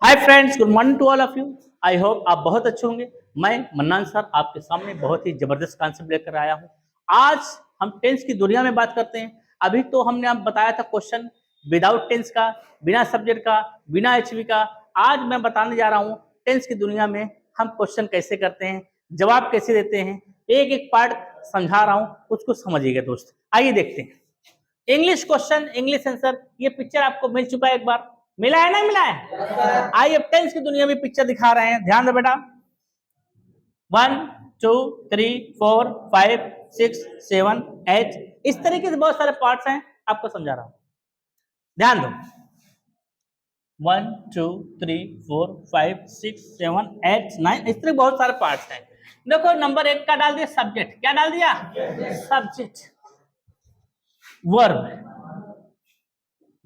Hi friends, good morning to all of you. I hope आप बहुत अच्छे होंगे। मैं मन्नान सर आपके सामने बहुत ही जबरदस्त कॉन्सेप्ट लेकर आया हूँ। आज हम टेंस की दुनिया में बात करते हैं। अभी तो हमने आप बताया था क्वेश्चन विदाउट टेंस का, बिना सब्जेक्ट का, बिना एचवी का। आज मैं बताने जा रहा हूँ टेंस की दुनिया में हम क्वेश्चन कैसे करते हैं, जवाब कैसे देते हैं। एक एक पार्ट समझा रहा हूँ, उसको समझिएगा दोस्त। आइए देखते हैं इंग्लिश क्वेश्चन, इंग्लिश आंसर। ये पिक्चर आपको मिल चुका है, एक बार मिला है ना, मिला है। आइए अब टेंस की दुनिया में पिक्चर दिखा रहे हैं, ध्यान दो बेटा। 1 2 3 4 5 6 7 8 इस तरीके से बहुत सारे पार्ट्स हैं, आपको समझा रहा हूं, ध्यान दो। 1 2 3 4 5 6 7 8 9 इस तरह बहुत सारे पार्ट्स हैं। देखो नंबर 1 का डाल दिया सब्जेक्ट। क्या डाल दिया? Subject. Verb,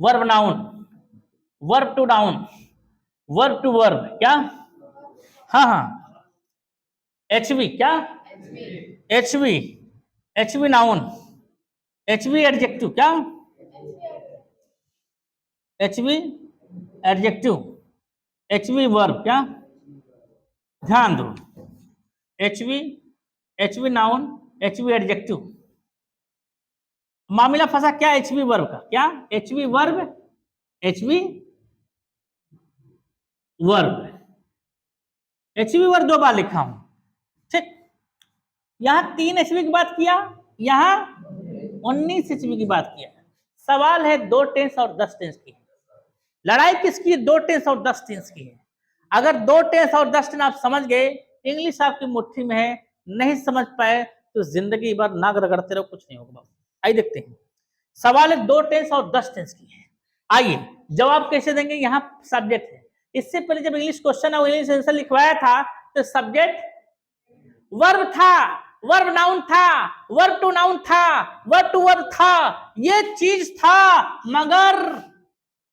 verb noun, verb to noun, verb to verb. क्या? हाँ, एचवी। क्या? HV, HV noun, HV adjective. क्या? HV adjective, HV verb. क्या? ध्यान दो, HV, HV noun, HV adjective. मामला फंसा क्या? एचवी वर्ब का। क्या? HV verb, HV verb, HV verb दो बार लिखा हूं, ठीक। यहां 3 एचवी की बात किया, यहां 19 एचवी की बात किया। सवाल है 2 टेंस और 10 टेंस की। लड़ाई किसकी है? 2 टेंस और 10 टेंस की है। अगर 2 टेंस और 10 टेंस आप समझ गए, इंग्लिश आपकी मुट्ठी में है। नहीं समझ पाए तो जिंदगी भर नाक रगड़ते रहो, कुछ नहीं होगा। आइए देखते हैं। सवाल है 2 टेंस और 10 टेंस की है। आइए जवाब कैसे देंगे? यहाँ सब्जेक्ट है। इससे पहले जब इंग्लिश क्वेश्चन और इंग्लिश आंसर लिखवाया था तो सब्जेक्ट वर्ब था, वर्ब नाउन था, वर्ब टू नाउन था, वर्ब टू वर्ब था, ये चीज था। मगर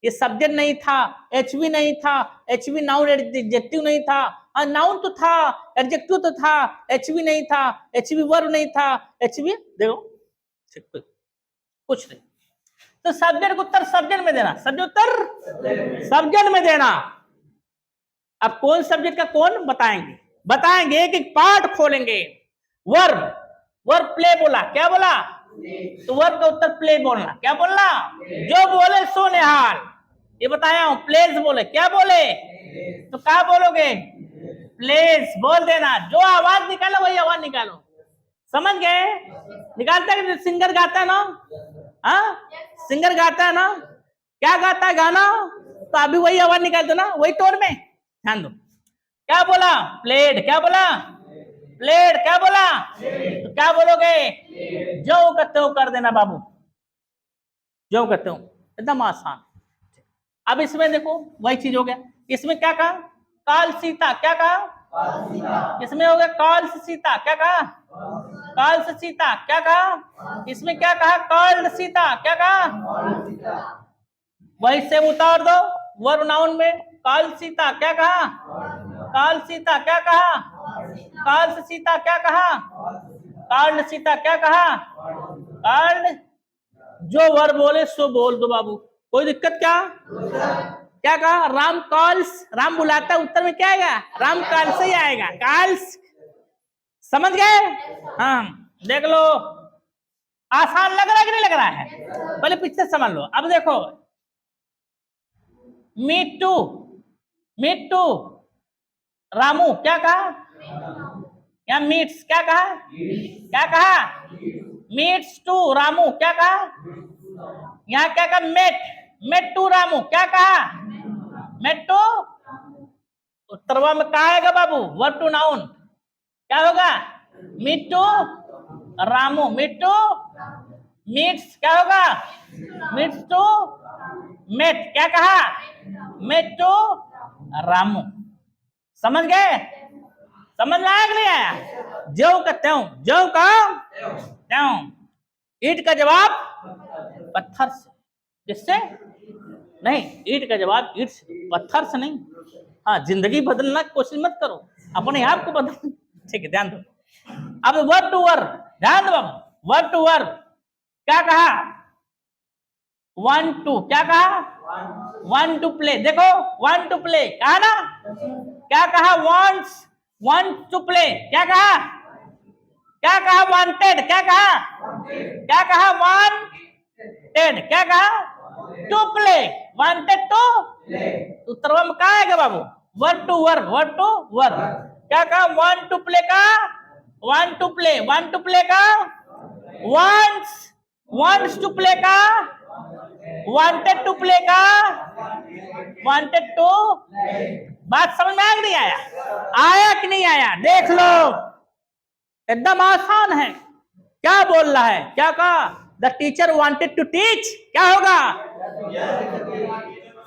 ये सब्जेक्ट नहीं था, एचवी नहीं था, एचवी नाउन एडजेक्टिव नहीं था। नाउन तो था, एडजेक्टिव तो था, एचवी नहीं था, एचवी वर्ब नहीं था, एचवी देखो कुछ नहीं। तो सब्जेक्ट को उत्तर सब्जेक्ट में देना, सब्जेक्ट उत्तर सब्जेक्ट में देना। अब कौन सब्जेक्ट का कौन बताएंगे, बताएंगे, एक एक पार्ट खोलेंगे। वर्ब, वर्ब प्ले बोला। क्या बोला? तो वर्ब का उत्तर प्ले बोलना। क्या बोलना? जो बोले सो निहाल। ये बताया हूं, प्लेस बोले। क्या बोले? तो क्या बोलोगे? प्लेस बोल देना। जो आवाज निकालो वही आवाज निकालो। समझ गए? निकालता है, सिंगर गाता है ना। हाँ, सिंगर गाता है ना। क्या गाता है? गाना। तो अभी वही आवाज निकाल दो ना, वही टोन में। ध्यान दो, क्या बोला? प्लेड। क्या बोला? प्लेड। क्या बोला? तो क्या बोलोगे? जो कहते हो कर देना बाबू, जो कहते हो, एकदम आसान। अब इसमें देखो वही चीज हो गया। इसमें क्या कहा? काल सीता। क्या कहा? इसमें हो गया काल सीता। क्या कहा? काल सीता। क्या कहा? इसमें क्या कहा? काल्ड सीता। क्या कहा? वही से उतार दो वर्ब नाउन में। काल सीता। क्या कहा? काल सीता। क्या कहा? काल सीता। क्या कहा? काल्ड सीता। क्या कहा? काल्ड। जो वर्ब बोले सो बोल दो बाबू, कोई दिक्कत क्या? क्या कहा? राम कॉल्स। राम बुलाता, उत्तर में क्या आएगा? राम कॉल से ही आएगा, कॉल्स। समझ गए? हाँ, देख लो, आसान लग रहा है कि नहीं लग रहा है? पहले पीछे समझ लो। अब देखो, meet to, meet to Ramu. क्या कहा? या मीट्स। क्या कहा? क्या कहा? Meets to Ramu. क्या कहा? यहाँ क्या कहा? Met, met to Ramu. क्या कहा? Met to. उत्तरवा में कहा आएगा बाबू? Verb to noun. क्या होगा? Meet to Ramu, meet to meets. क्या होगा? Meets to met. क्या कहा? Met to Ramu. समझ गए? समझ में आया कि नहीं आया? जो का त्यों, जो का त्यों। ईट का जवाब पत्थर से। किससे? नहीं, ईट का जवाब ईट से, पत्थर से नहीं। हाँ, जिंदगी बदलना कोशिश मत करो, अपने आप को बदल। ठीक है, ध्यान दो। अब वर्ब टू वर्ब, ध्यान दो। वर्ब टू वर्ब क्या कहा? वन टू, क्या कहा? वन टू प्ले, देखो वन टू प्ले कहा ना, क्या कहा? वॉन्ट्स, वन टू प्ले, क्या कहा? क्या कहा? वांटेड, क्या कहा? क्या कहा? वांटेड, क्या कहा? To play, wanted to. उत्तर में कहा आएगा बाबू? Verb to verb, verb to verb. क्या कहा? वन टू प्ले का want to play, want to play का वॉन्ट्स, वॉन्ट्स टू प्ले का वांटेड टू प्ले का वांटेड टू। बात समझ में आया कि नहीं आया? आया कि नहीं आया? देख लो, एकदम आसान है। क्या बोल रहा है? क्या कहा? The teacher wanted to teach, क्या होगा?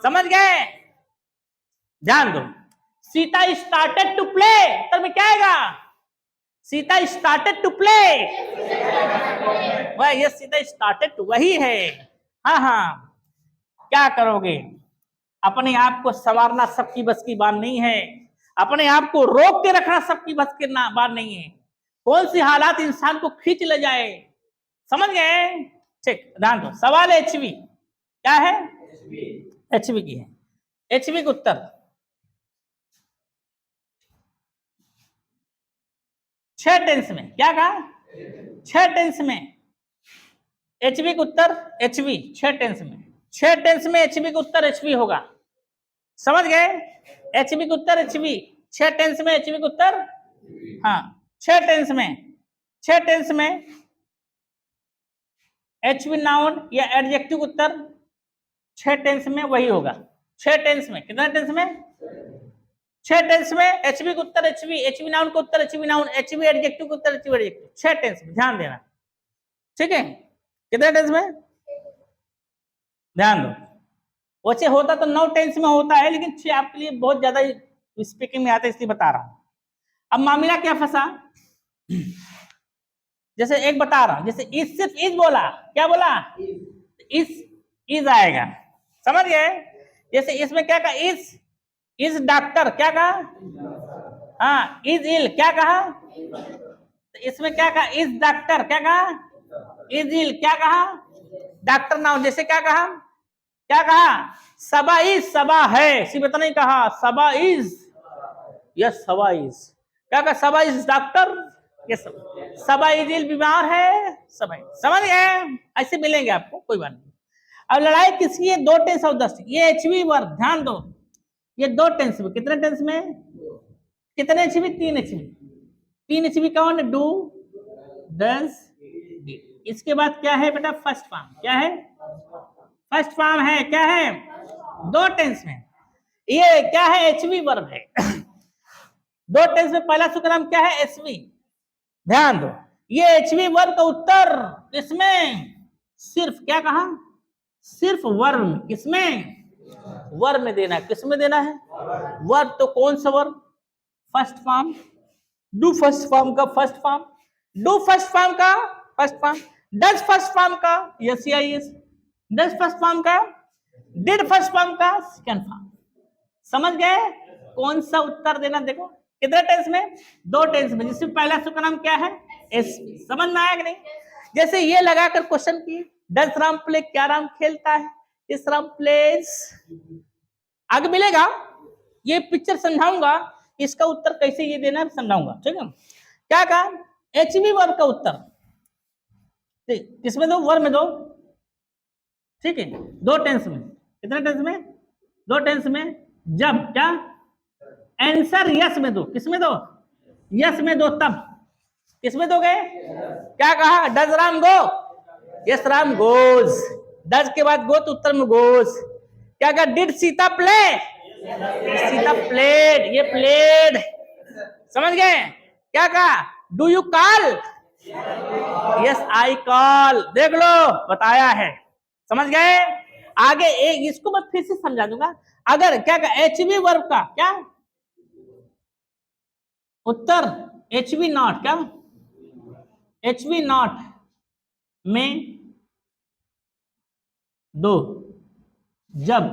समझ गए? ध्यान दो। सीता स्टार्टेड टू प्ले, तो में क्या आएगा? सीता स्टार्टेड टू प्ले, वह ये सीता स्टार्टेड टू वही है। हाँ हाँ, क्या करोगे? अपने आप को संवारना सबकी बस की बात नहीं है, अपने आप को रोक के रखना सबकी बस की बात नहीं है। कौन सी हालात इंसान को खींच ले जाए, समझ गए? ठीक, ध्यान दो। सवाल एचवी क्या है? एचवी की है। एचवी का उत्तर 6 टेंस में, क्या कहा? 6 टेंस में एचवी का उत्तर, एचवी 6 टेंस में, 6 टेंस में एचवी का उत्तर एचवी होगा। समझ गए? एचवी का उत्तर एचवी, 6 टेंस में एचवी का उत्तर। हाँ, 6 टेंस में, 6 टेंस में एचवी नाउन या एडजेक्टिव उत्तर 6 टेंस में वही होगा। 6 टेंस में, कितना टेंस में? 6 टेंस में एचवी का उत्तर एचवी, एचवी नाउन का उत्तर एचवी नाउन, एचवी एडजेक्टिव का उत्तर एचवी एडजेक्टिव। 6 टेंस में, ध्यान देना, ठीक है? कितने टेंस में? ध्यान दो। वैसे होता तो 9 टेंस में होता है, लेकिन 6 आपके लिए बहुत ज्यादा स्पीकिंग में आता है, इसलिए बता रहा हूं। अब मामला क्या फंसा? जैसे एक बता रहा हूं, जैसे इस, सिर्फ इस बोला, क्या बोला? इस आएगा, समझ गए? जैसे इसमें क्या कहा? इस डॉक्टर, क्या कहा? हाँ, इज इल, क्या कहा? तो इसमें क्या कहा? इस डॉक्टर, क्या कहा? इज इल, क्या कहा? Doctor noun. जैसे क्या कहा? क्या कहा? सबा इज, सबा है, सिर्फ इतना नहीं कहा, Saba is, yes Saba is. क्या कहा? Saba is doctor, yes Saba is ill, बीमार है, सबा इज। समझ गए? ऐसे मिलेंगे आपको, कोई बात नहीं। अब लड़ाई किसकी है? 2 टेंस ऑफ दस, ये एचवी वर्ब, ध्यान दो, ये 2 टेंस में। कितने टेंस में? कितने एचवी? 3 एचवी। 3 एचवी कौन? Do, does, did. इसके बाद क्या है बेटा? First form. क्या है? फर्स्ट फॉर्म है, क्या है? 2 टेंस में। ये क्या है? एचवी वर्ब है। 2 टेंस में पहला सुकराम क्या है? एचवी। ध्यान दो, ये एचवी वर्ब का उत्तर इसमें सिर्फ, क्या कहा? सिर्फ वर्ब, किसमें? वर्ब में देना है। किसमें देना है? वर्ब। तो कौन सा verb? First form. Do first form का first form, do first form का first form, does first form का यस या यस, डज फर्स्ट फॉर्म का, डिड फर्स्ट फॉर्म का सेकंड फॉर्म। समझ गए? कौन सा उत्तर देना? देखो कितने टेंस में? 2 टेंस में, जिसमें पहला सुकनाम क्या है? एस। समझ में आया कि नहीं? जैसे ये लगाकर क्वेश्चन की, डज राम प्ले, क्या राम खेलता है? इस राम प्लेस। आगे मिलेगा, ये पिक्चर समझाऊंगा, इसका उत्तर कैसे ये देना है समझाऊंगा, ठीक है? क्या कहा? एचवी वर्ब का उत्तर किसमें दो? वर्ब में दो, ठीक है? 2 टेंस में। कितने टेंस में? 2 टेंस में। जब, क्या? आंसर यस में दो। किसमें दो? यस में दो। तब किसमें दोगे? क्या कहा? Does Ram go? Yes Ram goes. Does के बाद गो तो उत्तर में गोज। क्या कहा? Did Sita play? Sita played, ये प्लेड। समझ गए? क्या कहा? Do you call? Yes I call. देख लो, बताया है। समझ गए? आगे एक इसको मैं फिर से समझा दूंगा। अगर क्या कहा? एचवी वर्ब का क्या उत्तर? एचवी नॉट, क्या? एचवी नॉट में दो, जब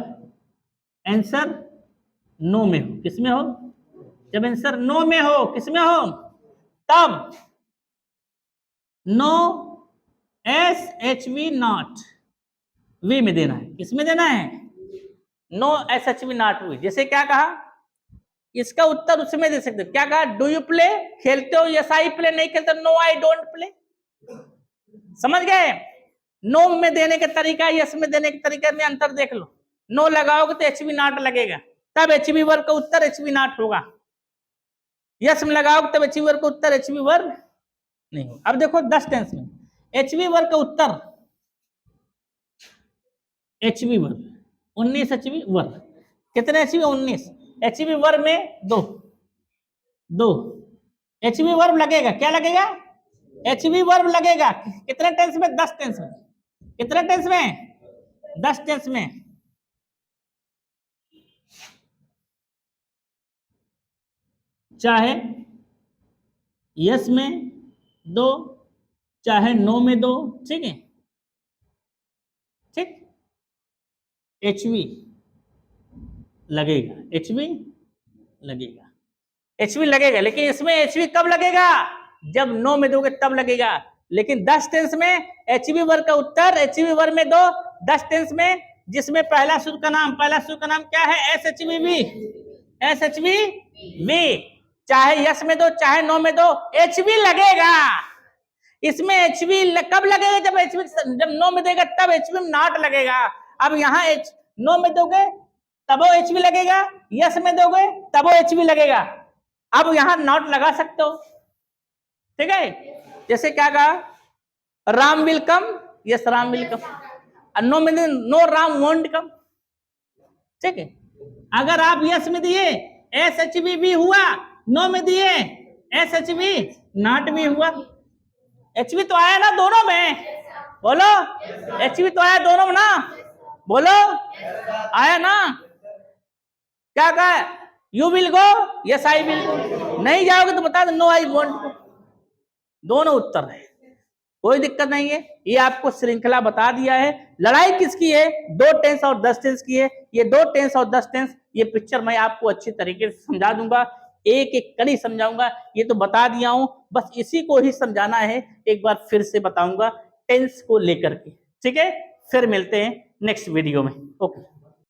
आंसर नो में हो। किसमें हो? जब आंसर नो में हो। किसमें हो? तब no, S H V not, V में देना है। किसमें देना है? No SHV not V. जैसे क्या कहा, इसका उत्तर उसमें दे सकते हो। क्या कहा? Do you play? खेलते हो? Yes I play. नहीं खेलते? No I don't play. समझ गए? नो में देने का तरीका, यस में देने के तरीके में अंतर देख लो। नो लगाओगे तो HV नॉट लगेगा, तब HV वर्ग का उत्तर HV नॉट होगा। यस में लगाओगे तब HV वर्ग का उत्तर HV वर्ग नहीं होगा। अब देखो 10 टेंस में HV वर्ग का उत्तर HV वर्ग 19 HV वर्ग। कितने HV? 19। HV वर्ग में 2 HV वर्ग लगेगा। क्या लगेगा? HV वर्ग लगेगा। कितने टेंस में? 10 टेंस में। कितने टेंस में? 10 टेंस में। चाहे यस में 2, चाहे नो में 2, ठीक है, ठीक। HV लगेगा, HV लगेगा, HV लगेगा। लेकिन इसमें HV कब लगेगा? जब नो में दोगे तब लगेगा। लेकिन 10 टेंस में HV वर्ग का उत्तर HV वर्ग में 2, 10 टेंस में जिसमें पहला सूत्र का नाम क्या है? SHVV। SHVV। चाहे यस में दो चाहे नो में दो HV लगेगा। इसमें HV कब लगेगा? जब नो में देगा तब HV नॉट लगेगा। अब यहाँ नो में दोगे तब HV लगेगा, यस में दोगे तब HV लगेगा। अब यहाँ नॉट लगा सकते हो, ठीक है। जैसे क्या कहा? Ram will come, yes Ram will come. No में नो राम वोंट कम, ठीक है। अगर आप यस में दिए SHV भी हुआ, नो में दिए SHV नॉट भी हुआ। HV तो आया ना दोनों में? बोलो HV तो आया दोनों में ना? बोलो आया ना? क्या कहा? You will go, yes I will go. नहीं जाओगे तो बता दो नो आई वॉन्ट गो। दोनों उत्तर है, कोई दिक्कत नहीं है। ये आपको श्रृंखला बता दिया है। लड़ाई किसकी है? 2 टेंस और 10 टेंस की है। ये 2 टेंस और 10 टेंस ये पिक्चर मैं आपको अच्छी तरीके से समझा दूंगा, एक एक कड़ी समझाऊंगा। ये तो बता दिया हूं, बस इसी को ही समझाना है। एक बार फिर से बताऊंगा टेंस को लेकर के, ठीक है। फिर मिलते हैं नेक्स्ट वीडियो में। ओके।